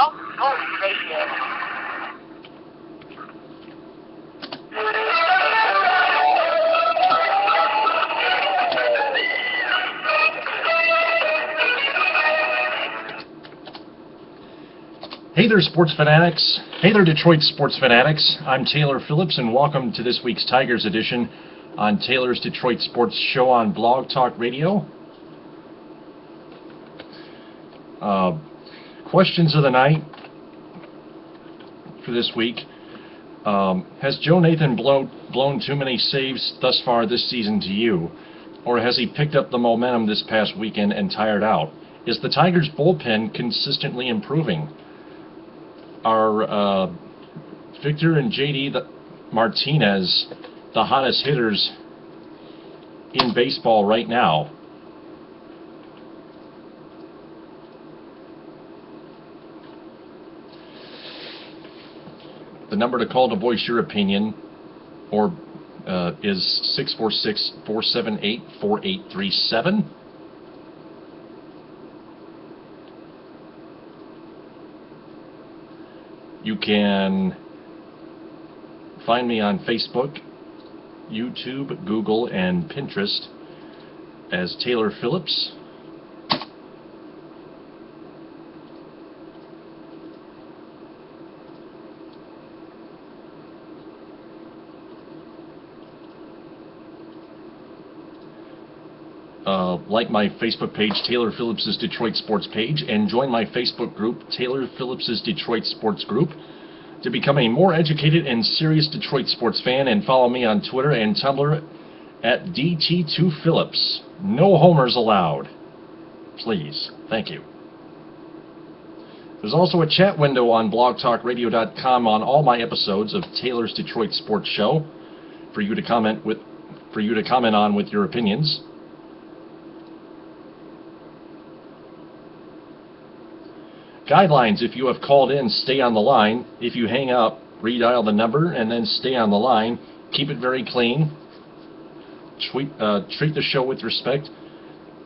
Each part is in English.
Blog Talk Radio. Hey there, sports fanatics. Hey there, Detroit sports fanatics. I'm Taylor Phillips, and welcome to this week's Tigers edition on Taylor's Detroit Sports Show on Blog Talk Radio. Questions of the night for this week. Has Joe Nathan blown too many saves thus far this season to you? Or has he picked up the momentum this past weekend and tired out? Is the Tigers' bullpen consistently improving? Are Victor and JD Martinez the hottest hitters in baseball right now? The number to call to voice your opinion or is 646-478-4837. You can find me on Facebook, YouTube, Google, and Pinterest as Taylor Phillips. Like my Facebook page, Taylor Phillips' Detroit Sports page, and join my Facebook group, Taylor Phillips' Detroit Sports Group, to become a more educated and serious Detroit sports fan, and follow me on Twitter and Tumblr at DT2Phillips. No homers allowed. Please. Thank you. There's also a chat window on blogtalkradio.com on all my episodes of Taylor's Detroit Sports Show for you to comment on with your opinions. Guidelines: if you have called in, stay on the line. If you hang up, redial the number and then stay on the line. Keep it very clean. Treat the show with respect.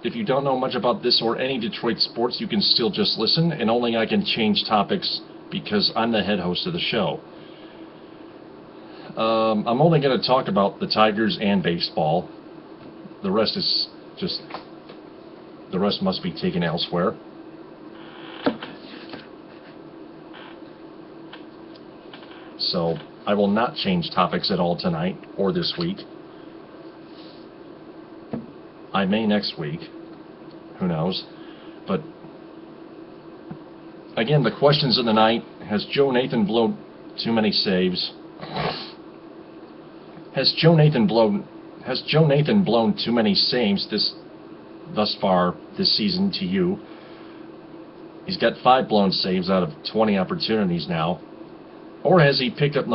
If you don't know much about this or any Detroit sports, you can still just listen, and only I can change topics because I'm the head host of the show. I'm only going to talk about the Tigers and baseball. The rest must be taken elsewhere. So I will not change topics at all tonight or this week. I may next week. Who knows? But again, the questions of the night: has Joe Nathan blown too many saves? Has Joe Nathan blown too many saves thus far this season to you? He's got 5 blown saves out of 20 opportunities now. Or has he picked up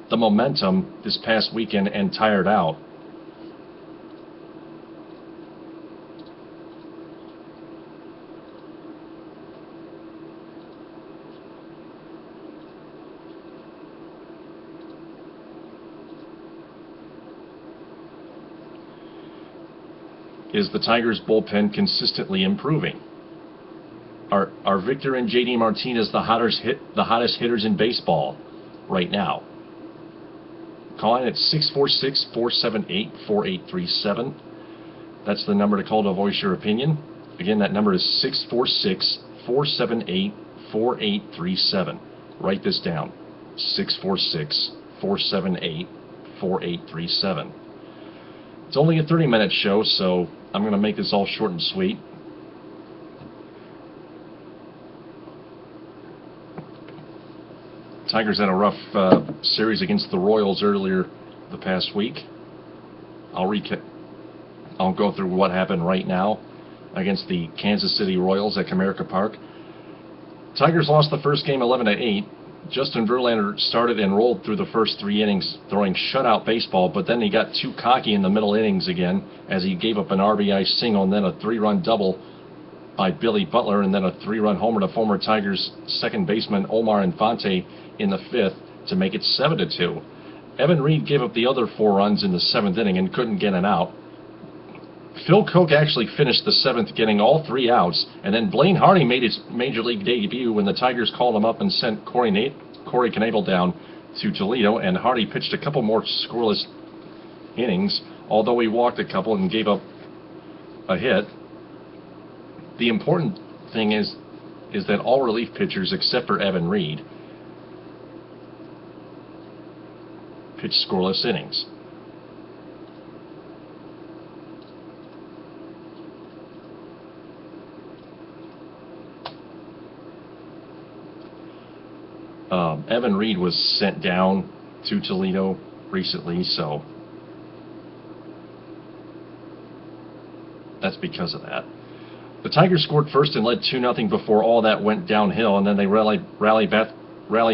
the momentum this past weekend and tired out? Is the Tigers' bullpen consistently improving? Are Victor and JD Martinez the hottest hitters in baseball right now? Call in at 646-478-4837. That's the number to call to voice your opinion. Again, that number is 646-478-4837. Write this down: 646-478-4837. It's only a 30-minute show, so I'm going to make this all short and sweet. Tigers had a rough series against the Royals earlier the past week. I'll go through what happened right now against the Kansas City Royals at Comerica Park. Tigers lost the first game 11-8. Justin Verlander started and rolled through the first 3 innings, throwing shutout baseball, but then he got too cocky in the middle innings again as he gave up an RBI single and then a 3-run double by Billy Butler, and then a 3-run homer to former Tigers second baseman Omar Infante in the 5th to make it 7-2. Evan Reed gave up the other 4 runs in the 7th inning and couldn't get an out. Phil Koch actually finished the 7th, getting all 3 outs, and then Blaine Hardy made his major league debut when the Tigers called him up and sent Corey Knebel down to Toledo, and Hardy pitched a couple more scoreless innings, although he walked a couple and gave up a hit. The important thing is that all relief pitchers except for Evan Reed pitched scoreless innings. Evan Reed was sent down to Toledo recently, so that's because of that. The Tigers scored first and led 2-0 before all that went downhill, and then they rallied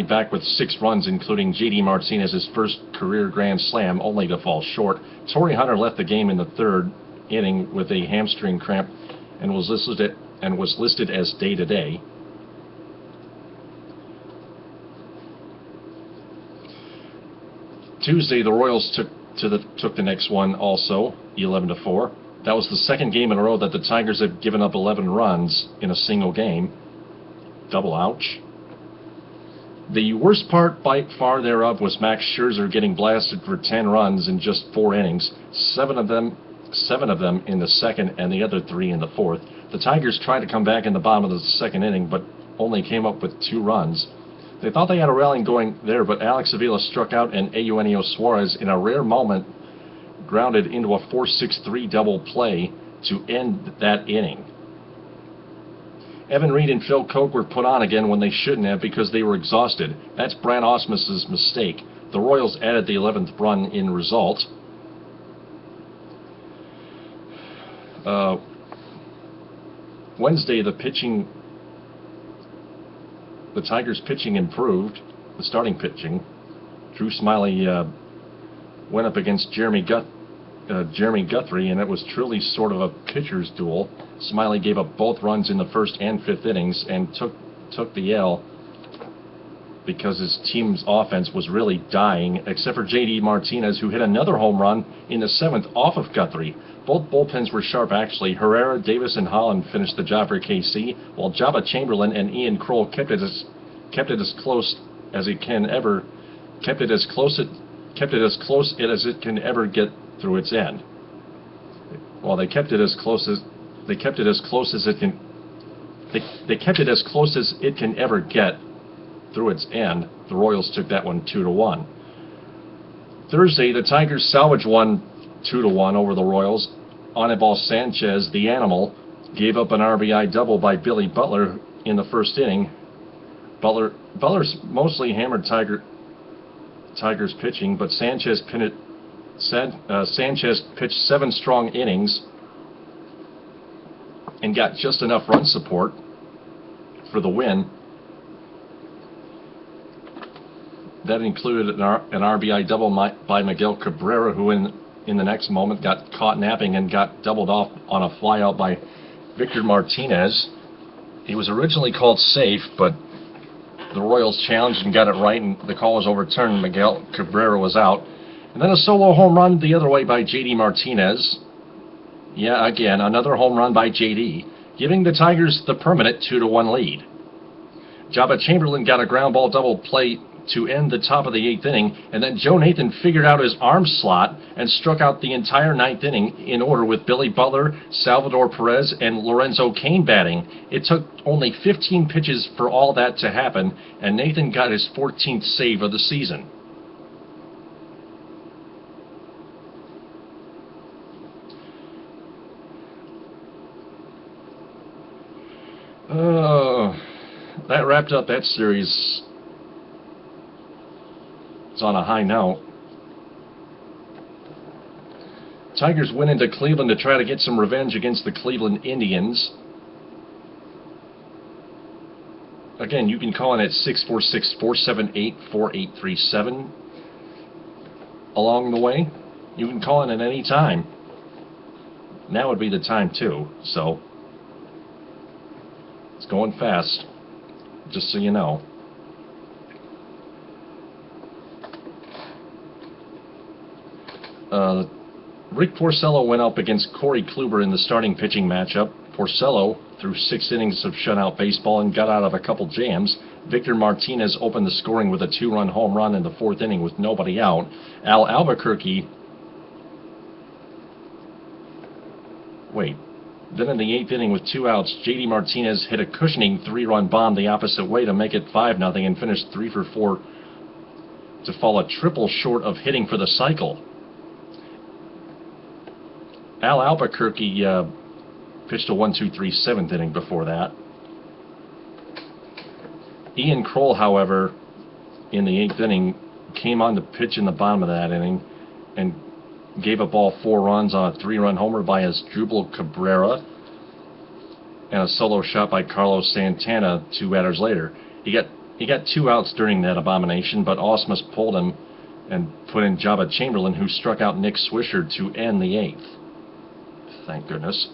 back with 6 runs, including J.D. Martinez's first career grand slam, only to fall short. Torrey Hunter left the game in the 3rd inning with a hamstring cramp and was listed as day-to-day. Tuesday, the Royals took the next one also, 11-4. That was the 2nd game in a row that the Tigers have given up 11 runs in a single game. Double ouch. The worst part by far thereof was Max Scherzer getting blasted for 10 runs in just 4 innings, 7 of them in the 2nd and the other 3 in the 4th. The Tigers tried to come back in the bottom of the 2nd inning, but only came up with 2 runs. They thought they had a rally going there, but Alex Avila struck out, and Eugenio Suarez, in a rare moment, grounded into a 4-6-3 double play to end that inning. Evan Reed and Phil Koch were put on again when they shouldn't have because they were exhausted. That's Brant Ausmus's mistake. The Royals added the 11th run in result. Wednesday, the Tigers' pitching improved, the starting pitching. Drew Smiley went up against Jeremy Guthrie, and it was truly sort of a pitcher's duel. Smiley gave up both runs in the 1st and 5th innings and took the L because his team's offense was really dying, except for J.D. Martinez, who hit another home run in the 7th off of Guthrie. Both bullpens were sharp, actually. Herrera, Davis, and Holland finished the job for KC, while Jabba Chamberlain and Ian Kroll kept it as close as it can ever get through its end. Well, they kept it as close as it can ever get through its end. The Royals took that one 2-1. Thursday, the Tigers salvaged one 2-1 over the Royals. Anibal Sanchez, the animal, gave up an RBI double by Billy Butler in the 1st inning. Butler's mostly hammered Tigers pitching, but Sanchez pitched 7 strong innings and got just enough run support for the win. That included an RBI double by Miguel Cabrera, who in the next moment got caught napping and got doubled off on a flyout by Victor Martinez. He was originally called safe, but the Royals challenged and got it right, and the call was overturned. Miguel Cabrera was out. And then a solo home run the other way by J.D. Martinez. Yeah, again, another home run by J.D., giving the Tigers the permanent 2-1 lead. Jabba Chamberlain got a ground ball double play to end the top of the 8th inning, and then Joe Nathan figured out his arm slot and struck out the entire 9th inning in order with Billy Butler, Salvador Perez, and Lorenzo Cain batting. It took only 15 pitches for all that to happen, and Nathan got his 14th save of the season. That wrapped up that series. It's on a high note. Tigers went into Cleveland to try to get some revenge against the Cleveland Indians. Again, you can call in at 646-478-4837 along the way. You can call in at any time. Now would be the time too, so it's going fast, just so you know. Rick Porcello went up against Corey Kluber in the starting pitching matchup. Porcello threw 6 innings of shutout baseball and got out of a couple jams. Victor Martinez opened the scoring with a 2-run home run in the 4th inning with nobody out. Al Albuquerque... Then in the 8th inning with 2 outs, J.D. Martinez hit a cushioning 3-run bomb the opposite way to make it 5-0 and finished 3 for 4 to fall a triple short of hitting for the cycle. Al Albuquerque pitched a 1-2-3 7th inning before that. Ian Kroll, however, in the 8th inning, came on to pitch in the bottom of that inning and gave up all 4 runs on a 3-run homer by Miguel Cabrera and a solo shot by Carlos Santana 2 batters later. He got 2 outs during that abomination, but Ausmus pulled him and put in Jabba Chamberlain, who struck out Nick Swisher to end the 8th. Thank goodness.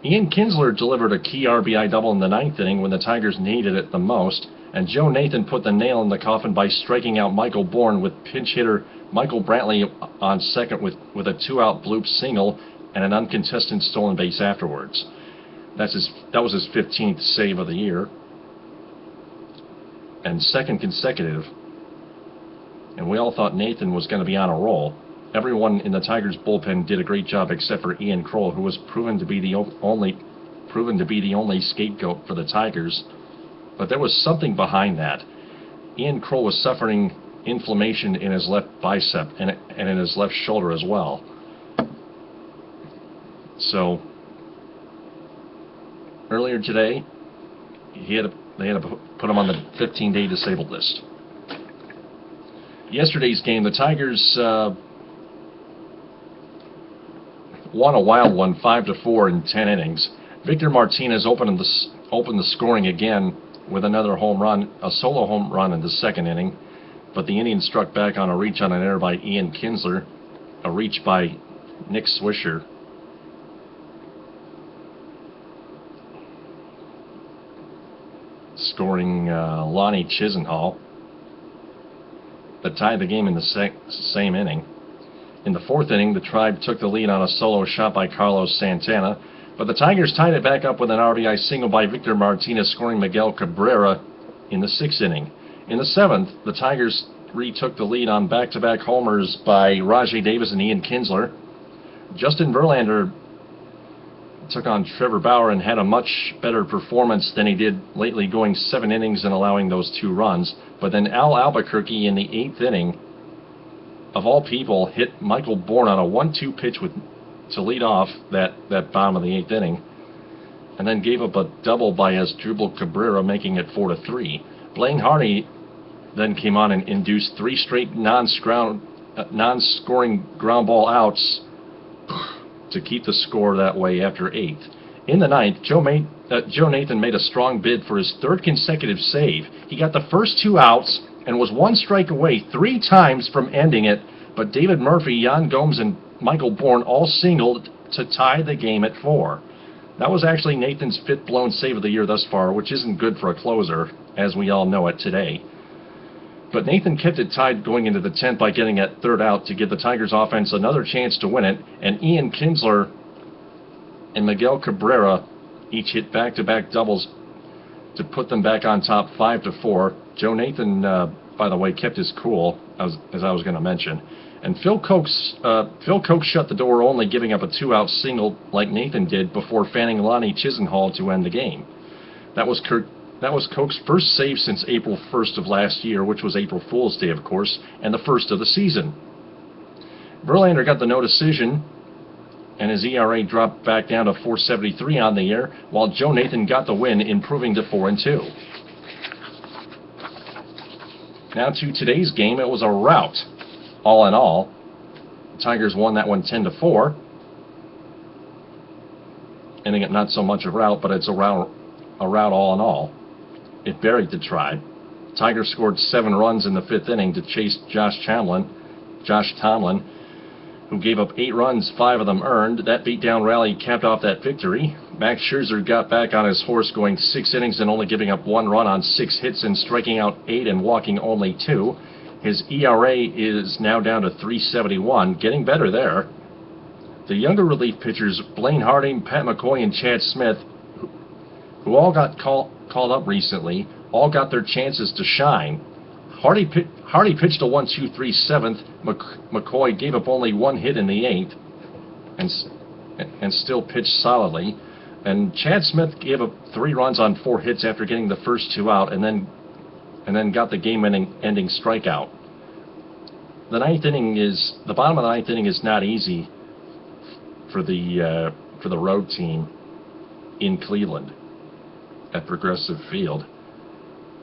Ian Kinsler delivered a key RBI double in the 9th inning when the Tigers needed it the most, and Joe Nathan put the nail in the coffin by striking out Michael Bourne with pinch hitter Michael Brantley on second with a 2-out bloop single and an uncontested stolen base afterwards. That was his 15th save of the year and 2nd consecutive. And we all thought Nathan was going to be on a roll. Everyone in the Tigers bullpen did a great job except for Ian Kroll, who was proven to be the only scapegoat for the Tigers. But there was something behind that. Ian Kroll was suffering inflammation in his left bicep and in his left shoulder as well. So earlier today, they had to put him on the 15-day disabled list. Yesterday's game, the Tigers won a wild one, 5-4 in 10 innings. Victor Martinez opened the scoring again with another home run, a solo home run in the 2nd inning. But the Indians struck back on a reach on an error by Ian Kinsler, a reach by Nick Swisher. Scoring Lonnie Chisenhall that tied the game in the same inning. In the 4th inning, the Tribe took the lead on a solo shot by Carlos Santana, but the Tigers tied it back up with an RBI single by Victor Martinez, scoring Miguel Cabrera in the 6th inning. In the 7th, the Tigers retook the lead on back-to-back homers by Rajay Davis and Ian Kinsler. Justin Verlander took on Trevor Bauer and had a much better performance than he did lately, going 7 innings and allowing those 2 runs. But then Al Albuquerque in the 8th inning, of all people, hit Michael Bourne on a 1-2 pitch to lead off that bottom of the 8th inning, and then gave up a double by Asdrubal Cabrera, making it 4-3. Blaine Hardy then came on and induced 3 straight non-scoring ground ball outs to keep the score that way after 8. In the 9th, Joe Nathan made a strong bid for his 3rd consecutive save. He got the first 2 outs and was 1 strike away 3 times from ending it, but David Murphy, Jan Gomes, and Michael Bourne all singled to tie the game at 4. That was actually Nathan's 5th blown save of the year thus far, which isn't good for a closer, as we all know it today. But Nathan kept it tied going into the 10th by getting that 3rd out to give the Tigers offense another chance to win it, and Ian Kinsler and Miguel Cabrera each hit back-to-back doubles to put them back on top 5-4. Joe Nathan, by the way, kept his cool, as I was going to mention. And Phil Koch shut the door, only giving up a 2-out single like Nathan did before fanning Lonnie Chisenhall to end the game. That was Koch's first save since April 1st of last year, which was April Fool's Day, of course, and the first of the season. Verlander got the no decision, and his ERA dropped back down to 4.73 on the year, while Joe Nathan got the win, improving to 4-2. Now to today's game, it was a rout. All in all, the Tigers won that one 10-4. And not so much a rout, but it's a rout all in all. It buried the Tribe. Tigers scored 7 runs in the 5th inning to chase Josh Tomlin, who gave up 8 runs, 5 of them earned. That beatdown rally capped off that victory. Max Scherzer got back on his horse, going 6 innings and only giving up 1 run on 6 hits and striking out 8 and walking only 2. His ERA is now down to 3.71, getting better there. The younger relief pitchers, Blaine Harding, Pat McCoy, and Chad Smith, who all got called up recently, all got their chances to shine. Hardy pitched a 1-2-3 7th. McCoy gave up only one hit in the 8th, and still pitched solidly. And Chad Smith gave up 3 runs on 4 hits after getting the first 2 out, and then got the game-ending strikeout. The bottom of the 9th inning is not easy for the road team in Cleveland at Progressive Field,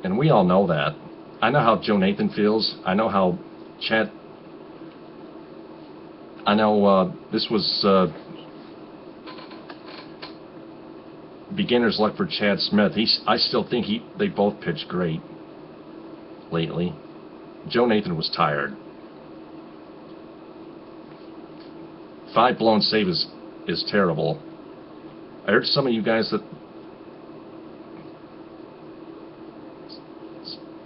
and we all know that. I know how Joe Nathan feels. I know how Chad. I know this was beginner's luck for Chad Smith. I still think they both pitched great lately. Joe Nathan was tired. 5 blown saves is terrible. I heard some of you guys that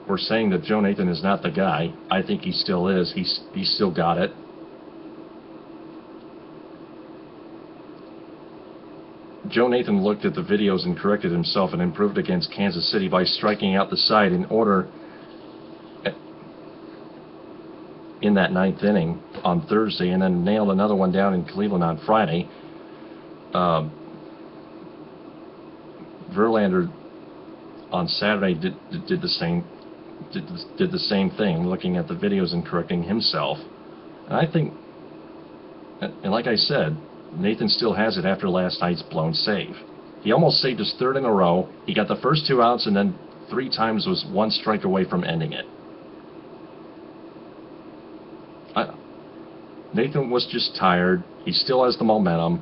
were saying that Joe Nathan is not the guy. I think he still is. He's still got it. Joe Nathan looked at the videos and corrected himself and improved against Kansas City by striking out the side in order in that 9th inning on Thursday, and then nailed another one down in Cleveland on Friday. Verlander on Saturday did the same thing, looking at the videos and correcting himself. And I think, and like I said, Nathan still has it after last night's blown save. He almost saved his 3rd in a row. He got the first 2 outs, and then 3 times was 1 strike away from ending it. Nathan was just tired. He still has the momentum.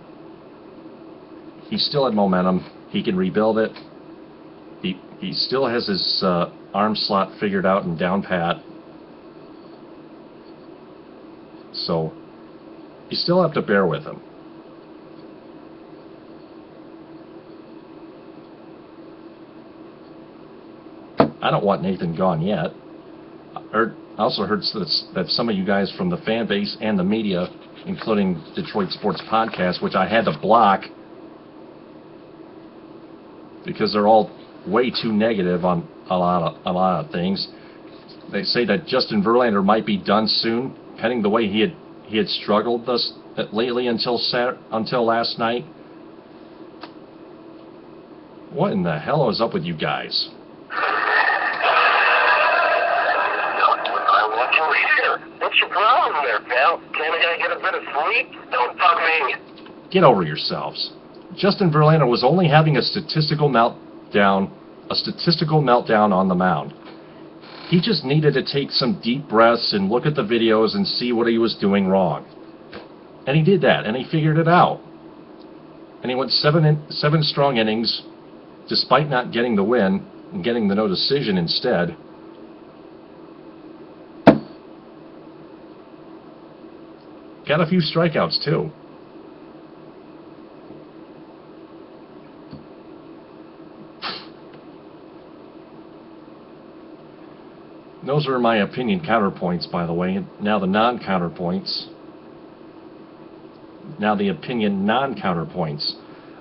He still had momentum. He can rebuild it. He still has his arm slot figured out and down pat. So you still have to bear with him. I don't want Nathan gone yet. I also heard that some of you guys from the fan base and the media, including Detroit Sports Podcast, which I had to block because they're all way too negative on a lot of things. They say that Justin Verlander might be done soon, pending the way he had struggled lately until last night. What in the hell is up with you guys? What's your problem there, pal? Can't I get a bit of sleep? Don't bug me. Get over yourselves. Justin Verlander was only having a statistical meltdown on the mound. He just needed to take some deep breaths and look at the videos and see what he was doing wrong. And he did that, and he figured it out. And he went 7 strong innings, despite not getting the win and getting the no decision instead. Got a few strikeouts, too. Those are my opinion counterpoints, by the way. Now the non-counterpoints. Now the opinion non-counterpoints.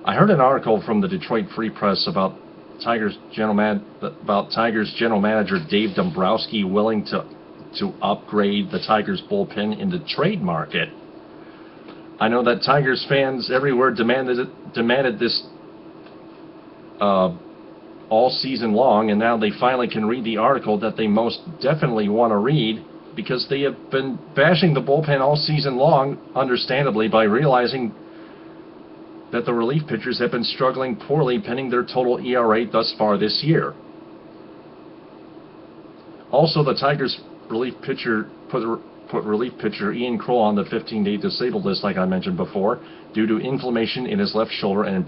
I heard an article from the Detroit Free Press about Tigers general manager Dave Dombrowski willing to upgrade the Tigers bullpen in the trade market. I know that Tigers fans everywhere demanded this all season long, and now they finally can read the article that they most definitely want to read, because they have been bashing the bullpen all season long, understandably, by realizing that the relief pitchers have been struggling poorly, pending their total ERA thus far this year. Also, the Tigers relief pitcher put relief pitcher Ian Kroll on the 15-day disabled list, like I mentioned before, due to inflammation in his left shoulder and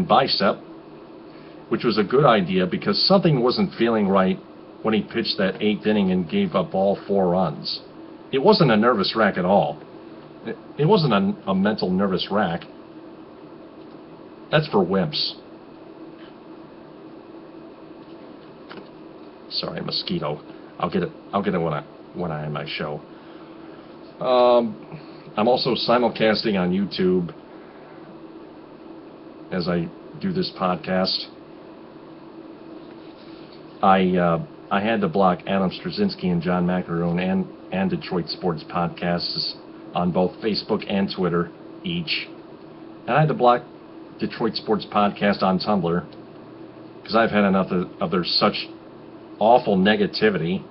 bicep, which was a good idea because something wasn't feeling right when he pitched that 8th inning and gave up all 4 runs. It wasn't a nervous wreck at all. It wasn't a mental nervous wreck. That's for wimps. Sorry, mosquito. I'll get it when I end my show. I'm also simulcasting on YouTube as I do this podcast. I had to block Adam Straczynski and John Macaroon and Detroit Sports Podcasts on both Facebook and Twitter each. And I had to block Detroit Sports Podcast on Tumblr because I've had enough of their such awful negativity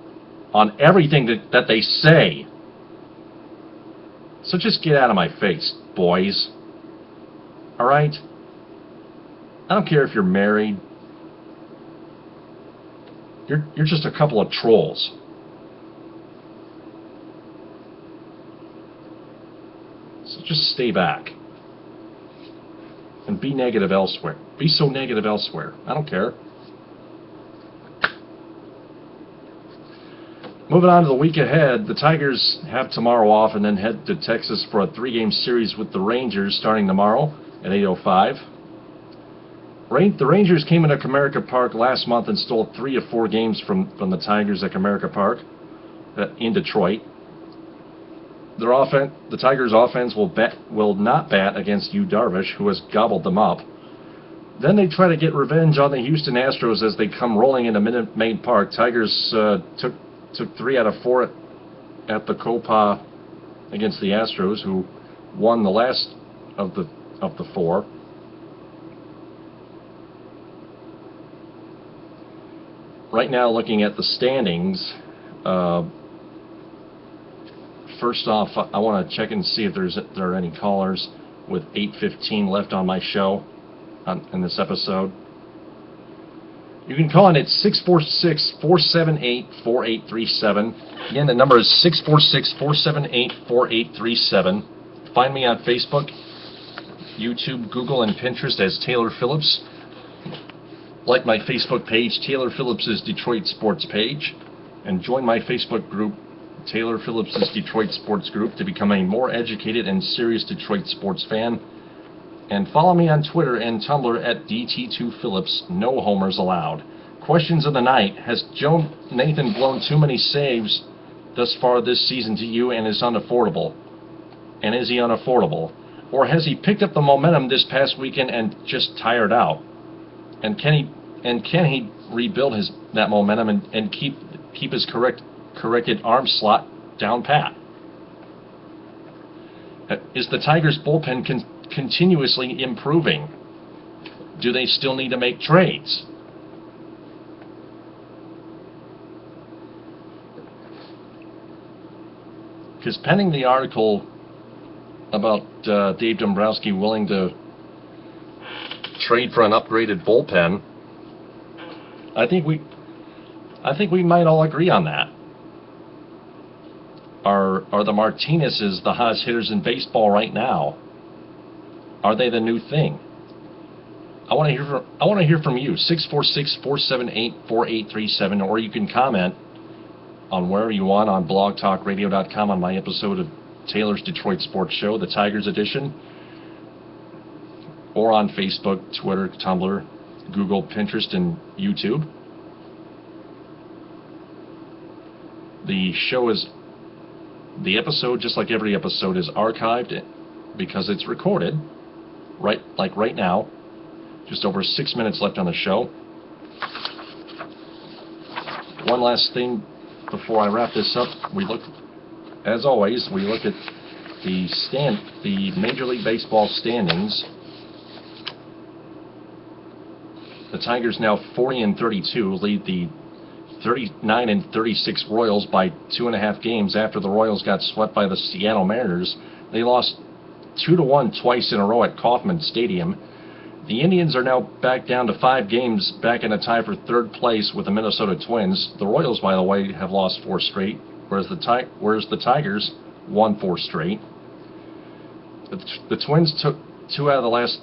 on everything that they say. So just get out of my face, boys. Alright? I don't care if you're married. You're just a couple of trolls. So just stay back. And be negative elsewhere. Be so negative elsewhere. I don't care. Moving on to the week ahead, the Tigers have tomorrow off and then head to Texas for a 3-game series with the Rangers starting tomorrow at 8:05. The Rangers came into Comerica Park last month and stole 3 of 4 games from the Tigers at Comerica Park in Detroit. The Tigers' offense will not bat against Yu Darvish, who has gobbled them up. Then they try to get revenge on the Houston Astros as they come rolling into Minute Maid Park. Tigers took 3 out of 4 at the Copa against the Astros, who won the last of the 4. Right now, looking at the standings, first off, I want to check and see if there are any callers with 8:15 left on my show in this episode. You can call in at 646-478-4837. Again, the number is 646-478-4837. Find me on Facebook, YouTube, Google, and Pinterest as Taylor Phillips. Like my Facebook page, Taylor Phillips' Detroit Sports page, and join my Facebook group, Taylor Phillips' Detroit Sports Group, to become a more educated and serious Detroit sports fan. And follow me on Twitter and Tumblr at DT2Phillips, no homers allowed. Questions of the night: has Joe Nathan blown too many saves thus far this season to you and is unaffordable? And is he unaffordable? Or has he picked up the momentum this past weekend and just tired out? And can he rebuild that momentum and keep his corrected arm slot down pat? Is the Tigers' bullpen continuously improving? Do they still need to make trades? Because pending the article about Dave Dombrowski willing to trade for an upgraded bullpen, I think we might all agree on that. Are the Martinez's the hottest hitters in baseball right now? Are they the new thing? I want to hear from you. 646-478-4837, or you can comment on wherever you want on blogtalkradio.com on my episode of Taylor's Detroit Sports Show, the Tigers edition, or on Facebook, Twitter, Tumblr, Google, Pinterest, and YouTube. The episode, just like every episode, is archived because it's recorded right now. Just over 6 minutes left on the show. One last thing before I wrap this up. As always, we look at the Major League Baseball standings. The Tigers, now 40-32, lead the 39-36 Royals by 2.5 games after the Royals got swept by the Seattle Mariners. They lost 2-1 twice in a row at Kauffman Stadium. The Indians are now back down to 5 games, back in a tie for 3rd place with the Minnesota Twins. The Royals, by the way, have lost 4 straight, whereas the Tigers won 4 straight. The Twins took 2 out of the last.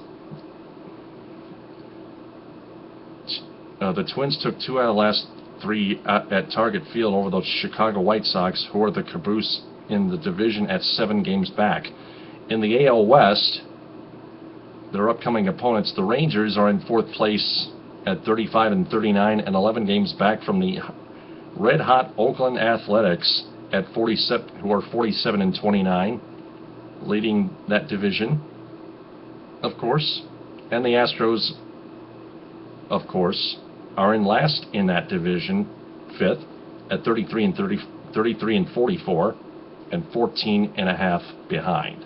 The Twins took 2 out of the last 3 at Target Field over the Chicago White Sox, who are the caboose in the division at 7 games back. In the AL West, their upcoming opponents, the Rangers, are in 4th place at 35-39 and 11 games back from the red-hot Oakland Athletics at 47, who are 47-29, leading that division, of course. And the Astros, of course, are in last in that division, fifth, at 33-44, and 14.5 behind.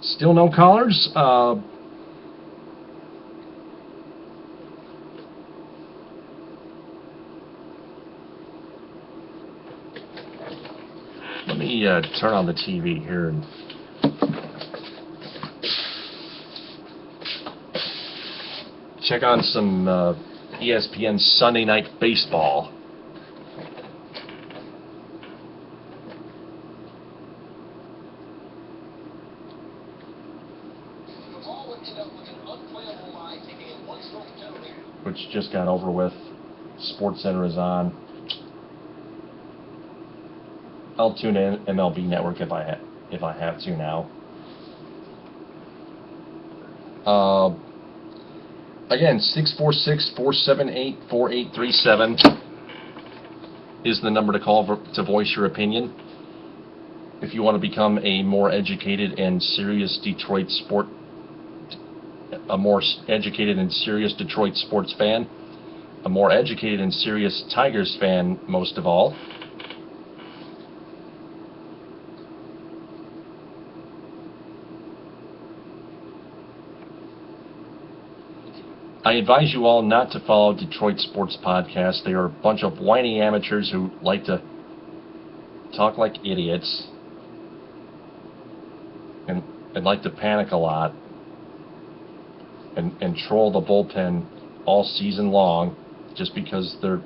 Still no callers. Let me turn on the TV here and check on some ESPN Sunday Night Baseball. Which just got over with. SportsCenter is on. I'll tune in MLB Network if I have to now. Again, 646-478-4837 is the number to call to voice your opinion. If you want to become a more educated and serious Detroit sports fan, a more educated and serious Tigers fan, most of all. I advise you all not to follow Detroit Sports Podcast. They are a bunch of whiny amateurs who like to talk like idiots and like to panic a lot and troll the bullpen all season long just because their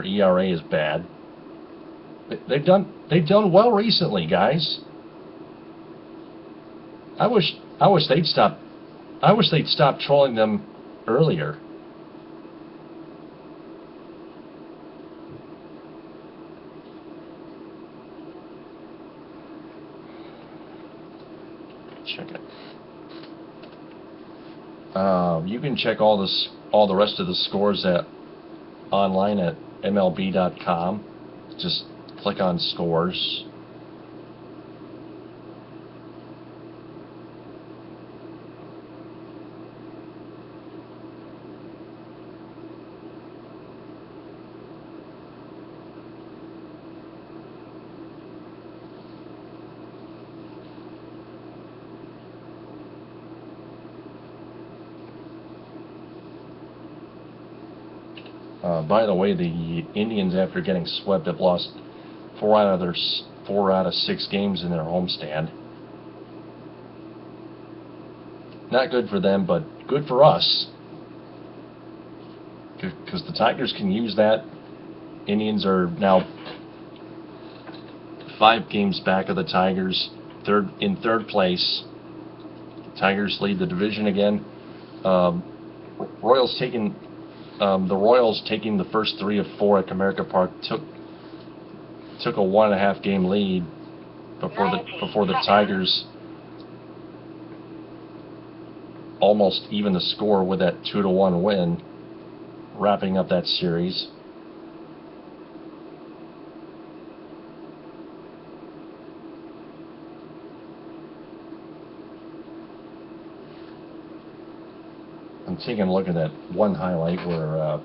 ERA is bad. They've done well recently, guys. I wish they'd stop trolling them earlier. Check it. You can check all the rest of the scores online at MLB.com. Just click on scores. By the way, the Indians, after getting swept, have lost 4 out of 6 games in their homestand. Not good for them, but good for us, because the Tigers can use that. Indians are now 5 games back of the Tigers, in third place. Tigers lead the division again. The Royals taking the first 3 of 4 at Comerica Park took a 1.5 game lead before the Tigers almost even the score with that 2-1 win, wrapping up that series. I'm taking a look at that one highlight where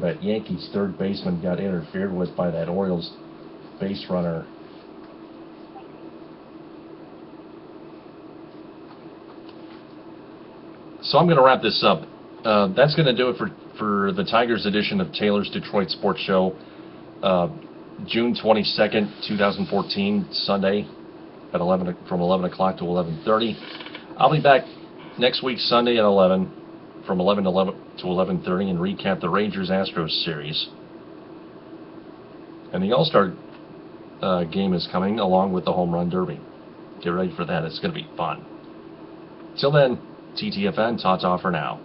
that Yankees third baseman got interfered with by that Orioles base runner. So I'm going to wrap this up. That's going to do it for the Tigers edition of Taylor's Detroit Sports Show, June 22nd, 2014, Sunday, at from 11 o'clock to 11:30. I'll be back next week, Sunday at 11, from 11 to 11:30, and recap the Rangers-Astros series. And the All-Star game is coming, along with the Home Run Derby. Get ready for that. It's going to be fun. Till then, TTFN, ta-ta for now.